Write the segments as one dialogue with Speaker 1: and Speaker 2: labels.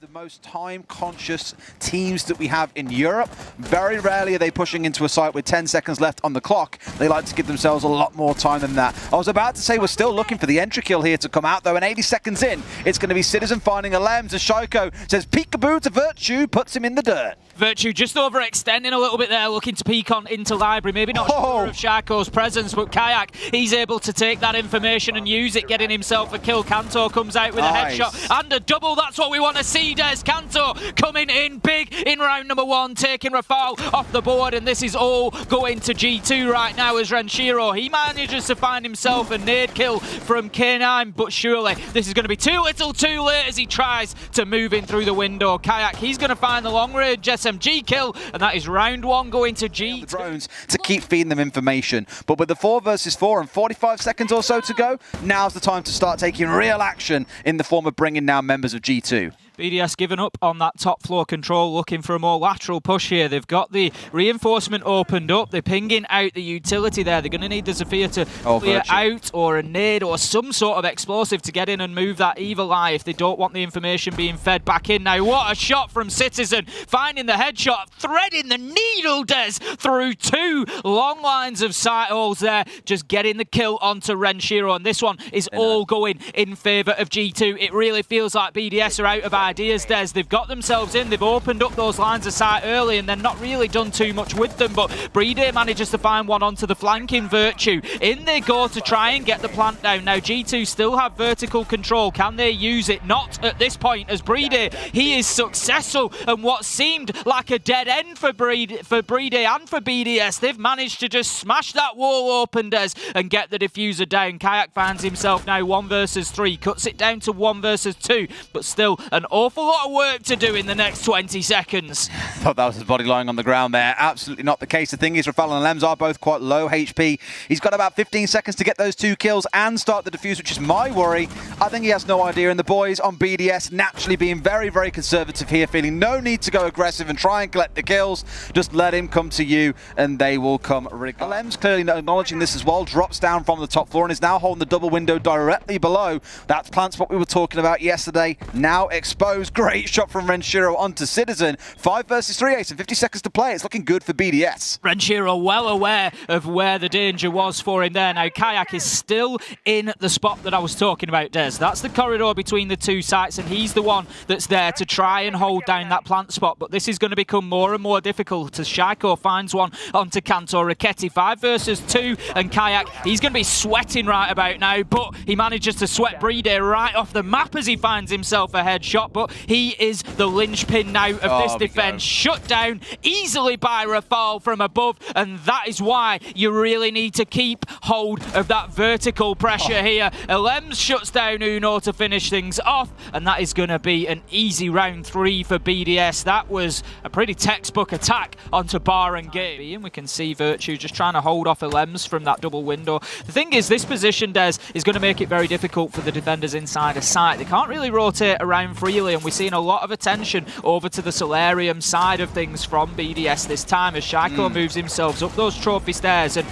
Speaker 1: the most time-conscious teams that we have in Europe. Very rarely are they pushing into a site with 10 seconds left on the clock. They like to give themselves a lot more time than that. I was about to say we're still looking for the entry kill here to come out, though, and 80 seconds in, it's going to be Citizen finding a Lems as Shaiko says peekaboo to Virtue, puts him in the dirt.
Speaker 2: Virtue just overextending a little bit there, looking to peek on into Library. Maybe not sure of Shaiko's presence, but Kayak, he's able to take that information and use it, getting himself a kill. Kanto comes out with a headshot and a double. That's what we want to see, Des. Kanto coming in big in round number 1, taking Rafal off the board, and this is all going to G2 right now as Renshiro, he manages to find himself a nade kill from K9, but surely this is going to be too little too late as he tries to move in through the window. Kayak, he's going to find the long range SMG kill, and that is round 1 going to G2.
Speaker 1: The drones to keep feeding them information, but with the 4 versus 4 and 45 seconds or so to go, now's the time to start taking real action in the form of bringing down members of G2.
Speaker 2: BDS giving up on that top floor control, looking for a more lateral push here. They've got the reinforcement opened up. They're pinging out the utility there. They're going to need the Zephyr to clear out, or a nade or some sort of explosive to get in and move that evil eye if they don't want the information being fed back in. Now, what a shot from Citizen, finding the headshot, threading the needle, Des, through 2 long lines of sight holes there, just getting the kill onto Renshiro, and this one is all going in favour of G2. It really feels like BDS are out of ideas, Des. They've got themselves in, they've opened up those lines of sight early and then not really done too much with them, but Brede manages to find one onto the flanking Virtue. In they go to try and get the plant down. Now G2 still have vertical control. Can they use it? Not at this point, as Brede, he is successful, and what seemed like a dead end for Brede and for BDS, they've managed to just smash that wall open, Des, and get the diffuser down. Kayak finds himself now 1 versus 3, cuts it down to 1 versus 2, but still an awful lot of work to do in the next 20 seconds.
Speaker 1: Thought that was his body lying on the ground there. Absolutely not the case. The thing is, Rafal and Lems are both quite low HP. He's got about 15 seconds to get those 2 kills and start the defuse, which is my worry. I think he has no idea, and the boys on BDS naturally being very, very conservative here, feeling no need to go aggressive and try and collect the kills. Just let him come to you, and they will come regardless. Lems clearly acknowledging this as well, drops down from the top floor and is now holding the double window directly below. That plant spot we were talking about yesterday, now exposed. Great shot from Renshiro onto Citizen. 5 versus 3 ace and 50 seconds to play. It's looking good for BDS.
Speaker 2: Renshiro well aware of where the danger was for him there. Now Kayak is still in the spot that I was talking about, Des. That's the corridor between the 2 sites, and he's the one that's there to try and hold down that plant spot. But this is going to become more and more difficult as Shaiko finds one onto Kanto. Raketti 5 versus 2, and Kayak, he's going to be sweating right about now, but he manages to sweat Brede right off the map as he finds himself a headshot. But he is the linchpin now of this defense, shut down easily by Rafal from above, and that is why you really need to keep hold of that vertical pressure here. Lems shuts down Uno to finish things off, and that is going to be an easy round 3 for BDS. That was a pretty textbook attack onto Bar and Gate, and we can see Virtue just trying to hold off Lems from that double window. The thing is, this position, Des, is going to make it very difficult for the defenders inside a site. They can't really rotate around freely, and we're seeing a lot of attention over to the Solarium side of things from BDS this time as Shaiko moves himself up those trophy stairs. And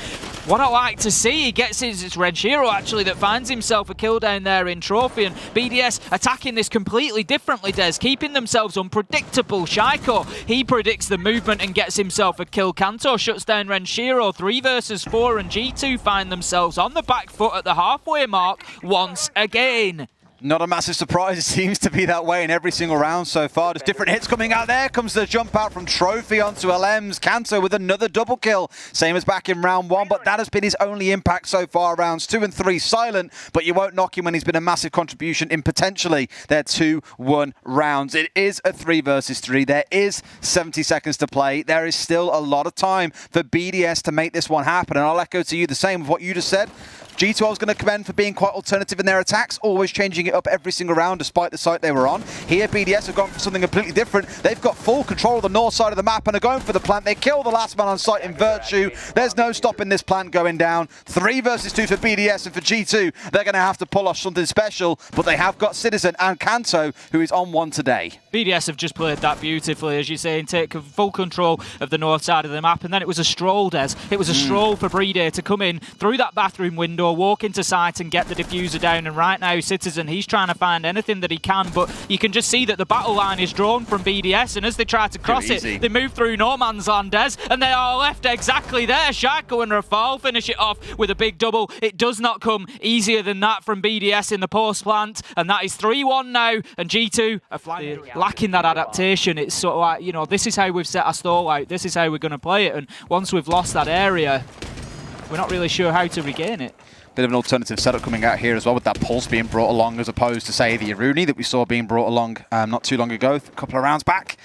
Speaker 2: what I like to see, he gets it's Renshiro actually that finds himself a kill down there in trophy, and BDS attacking this completely differently, Des, keeping themselves unpredictable. Shaiko, he predicts the movement and gets himself a kill. Kanto shuts down Renshiro 3 versus 4, and G2 find themselves on the back foot at the halfway mark once again.
Speaker 1: Not a massive surprise. It seems to be that way in every single round so far. There's different hits coming out. There comes the jump out from Trophy onto LMs. Kanto with another double kill. Same as back in round 1, but that has been his only impact so far. Rounds 2 and 3 silent, but you won't knock him when he's been a massive contribution in potentially their 2-1 rounds. It is a 3 versus 3. There is 70 seconds to play. There is still a lot of time for BDS to make this one happen, and I'll echo to you the same of what you just said. G2 I was going to commend for being quite alternative in their attacks, always changing it up every single round despite the site they were on. Here BDS have gone for something completely different. They've got full control of the north side of the map and are going for the plant. They kill the last man on site in Virtue. There's no stopping this plant going down. 3 versus 2 for BDS, and for G2 they're going to have to pull off something special, but they have got Citizen and Kanto, who is on one today.
Speaker 2: BDS have just played that beautifully, as you say, and take full control of the north side of the map, and then it was a stroll, Des. It was a stroll for Brede to come in through that bathroom window door, walk into site and get the diffuser down. And right now, Citizen, he's trying to find anything that he can, but you can just see that the battle line is drawn from BDS, and as they try to cross it, they move through no man's land, Des, and they are left exactly there. Shaiko and Rafal finish it off with a big double. It does not come easier than that from BDS in the post plant, and that is 3-1 now, and G2 are lacking that adaptation. It's sort of like, you know, this is how we've set our stall out, this is how we're going to play it, and once we've lost that area, we're not really sure how to regain it.
Speaker 1: Bit of an alternative setup coming out here as well, with that Pulse being brought along as opposed to, say, the Aruni that we saw being brought along not too long ago, a couple of rounds back.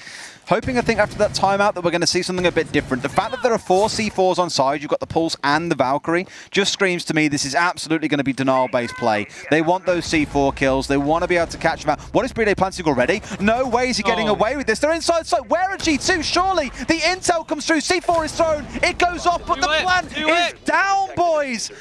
Speaker 1: Hoping, I think, after that timeout that we're going to see something a bit different. The fact that there are 4 C4s on side, you've got the Pulse and the Valkyrie, just screams to me this is absolutely going to be denial-based play. They want those C4 kills. They want to be able to catch them out. What is BDS planting already? No way is he getting away with this. They're inside sight. Where are G2? Surely the intel comes through. C4 is thrown. It goes off, but the plant is down, boys.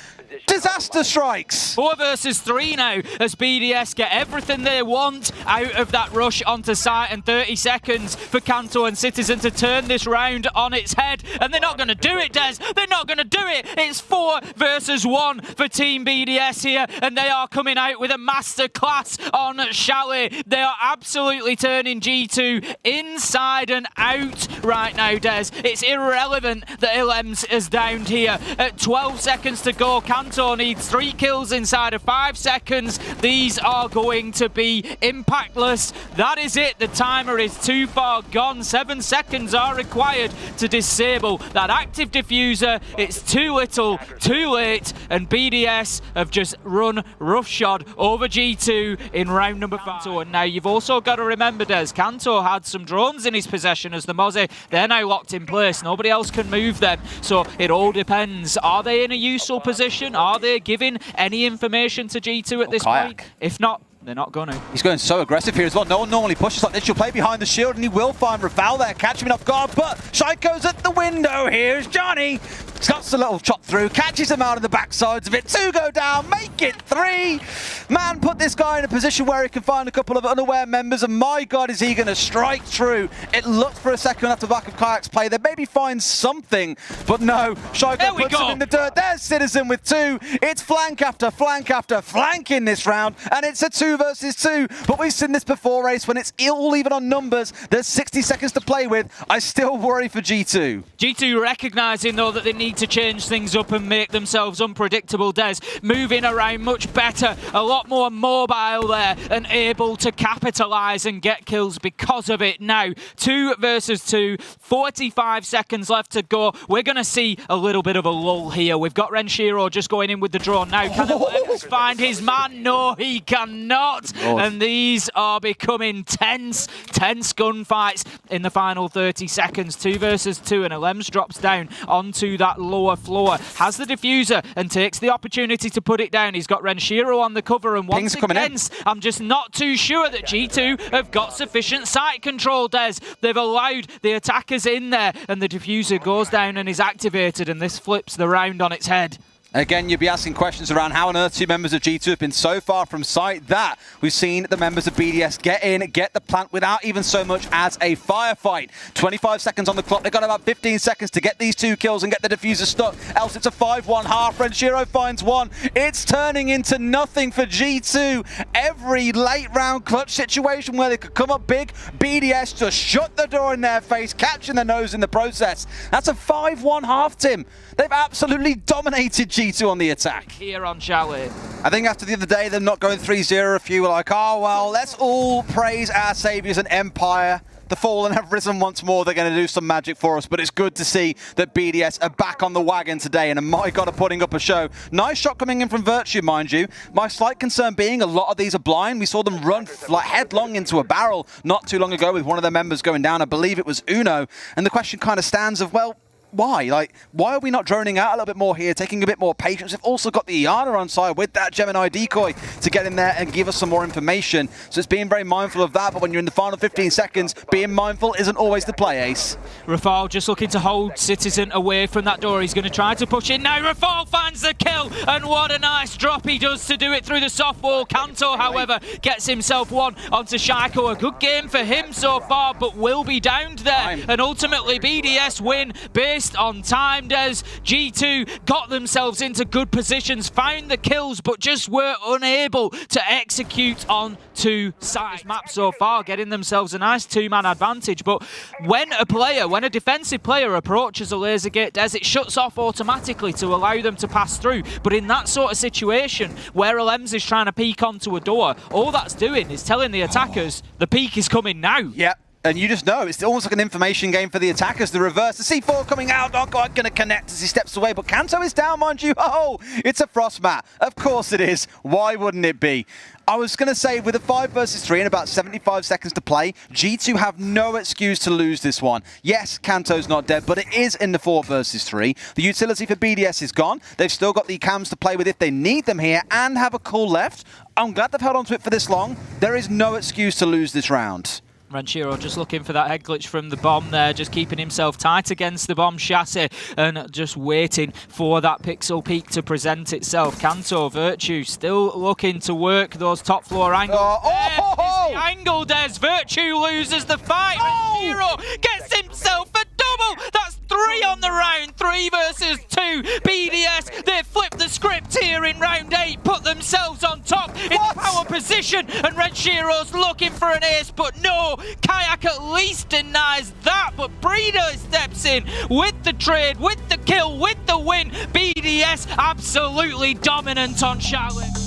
Speaker 1: Disaster strikes.
Speaker 2: 4 versus 3 now as BDS get everything they want out of that rush onto site, and 30 seconds for Kanto and Citizen to turn this round on its head, and they're not going to do it, Des. They're not going to do it. It's 4 versus 1 for Team BDS here, and they are coming out with a masterclass on Chalet. They are absolutely turning G2 inside and out right now, Des. It's irrelevant that Ilems is downed here. At 12 seconds to go, Kanto needs 3 kills inside of 5 seconds. These are going to be impactless. That is it. The timer is too far gone. 7 seconds are required to disable that active diffuser. It's too little, too late, and BDS have just run roughshod over G2 in round number 5. And now you've also got to remember, Des, Kanto had some drones in his possession as the Mozzie. They're now locked in place. Nobody else can move them. So it all depends. Are they in a useful position? Are they giving any information to G2 at this point? If not, they're not going to.
Speaker 1: He's going so aggressive here as well. No one normally pushes like this. She'll play behind the shield, and he will find Rafal there, catch him off guard. But Shaiko's at the window. Here's Johnny. Scots a little chop through, catches him out of the backsides of it. 2 go down, make it 3. Man, put this guy in a position where he can find a couple of unaware members, and my God, is he going to strike through. It looked for a second after the back of Kayak's play. They maybe find something, but no. Shaiko puts him in the dirt. There's Citizen with 2. It's flank after flank after flank in this round, and it's a 2 versus 2. But we've seen this before, Ace, when it's all even on numbers. There's 60 seconds to play with. I still worry for G2.
Speaker 2: G2 recognising, though, that they need to change things up and make themselves unpredictable, Des. Moving around much better, a lot more mobile there, and able to capitalise and get kills because of it. Now, 2 versus 2, 45 seconds left to go. We're going to see a little bit of a lull here. We've got Renshiro just going in with the drone now. Can Alex find his man? No, he cannot. And these are becoming tense gunfights in the final 30 seconds. 2 versus 2, and Alems drops down onto that lower floor. Has the diffuser and takes the opportunity to put it down. He's got Renshiro on the cover, and once again, I'm just not too sure that G2 have got sufficient site control, Des. They've allowed the attackers in there, and the diffuser goes down and is activated, and this flips the round on its head.
Speaker 1: Again, you'll be asking questions around how on earth 2 members of G2 have been so far from site. That we've seen the members of BDS get in, get the plant without even so much as a firefight. 25 seconds on the clock. They've got about 15 seconds to get these 2 kills and get the diffuser stuck. Else it's a 5-1 half. Renshiro finds 1. It's turning into nothing for G2. Every late round clutch situation where they could come up big, BDS just shut the door in their face, catching their nose in the process. That's a 5-1 half, Tim. They've absolutely dominated G2 on the attack.
Speaker 2: Here on Chalet.
Speaker 1: I think after the other day, them not going 3-0, a few were like, oh, well, let's all praise our saviors and Empire. The Fallen have risen once more. They're going to do some magic for us, but it's good to see that BDS are back on the wagon today, and my God, are putting up a show. Nice shot coming in from Virtue, mind you. My slight concern being a lot of these are blind. We saw them run like headlong into a barrel not too long ago with one of their members going down. I believe it was Uno, and the question kind of stands of, well, why? Like, why are we not droning out a little bit more here, taking a bit more patience? We've also got the Iana on side with that Gemini decoy to get in there and give us some more information. So it's being very mindful of that, but when you're in the final 15 seconds, being mindful isn't always the play, Ace.
Speaker 2: Rafal just looking to hold Citizen away from that door. He's going to try to push in now. Rafal finds the kill, and what a nice drop he does to do it through the soft wall. Kanto, however, gets himself 1 onto Shaiko. A good game for him so far, but will be downed there. And ultimately, BDS win based released on time. Des G2 got themselves into good positions, found the kills, but just were unable to execute on two sides. Map so far, getting themselves a nice two-man advantage. But when a defensive player approaches a laser gate, Des, it shuts off automatically to allow them to pass through. But in that sort of situation where LMs is trying to peek onto a door, all that's doing is telling the attackers the peek is coming now.
Speaker 1: Yep. And you just know, it's almost like an information game for the attackers. The reverse, the C4 coming out, not quite going to connect as he steps away, but Kanto is down, mind you. Oh, it's a frost mat. Of course it is. Why wouldn't it be? I was going to say, with a 5 versus 3 and about 75 seconds to play, G2 have no excuse to lose this one. Yes, Kanto's not dead, but it is in the 4 versus 3. The utility for BDS is gone. They've still got the cams to play with if they need them here and have a call left. I'm glad they've held on to it for this long. There is no excuse to lose this round.
Speaker 2: Renshiro just looking for that head glitch from the bomb there, just keeping himself tight against the bomb chassis and just waiting for that pixel peak to present itself. Kanto, Virtue still looking to work those top floor angles. The angle, Des. Virtue loses the fight. Renshiro gets himself a double. That's 3 on the round, 3 versus 2. BDS, they've flipped the script here in round 8, put themselves on top in the power position, and Renshiro's looking for an ace, but no, Kayak at least denies that, but Breeder steps in with the trade, with the kill, with the win. BDS absolutely dominant on Shaolin.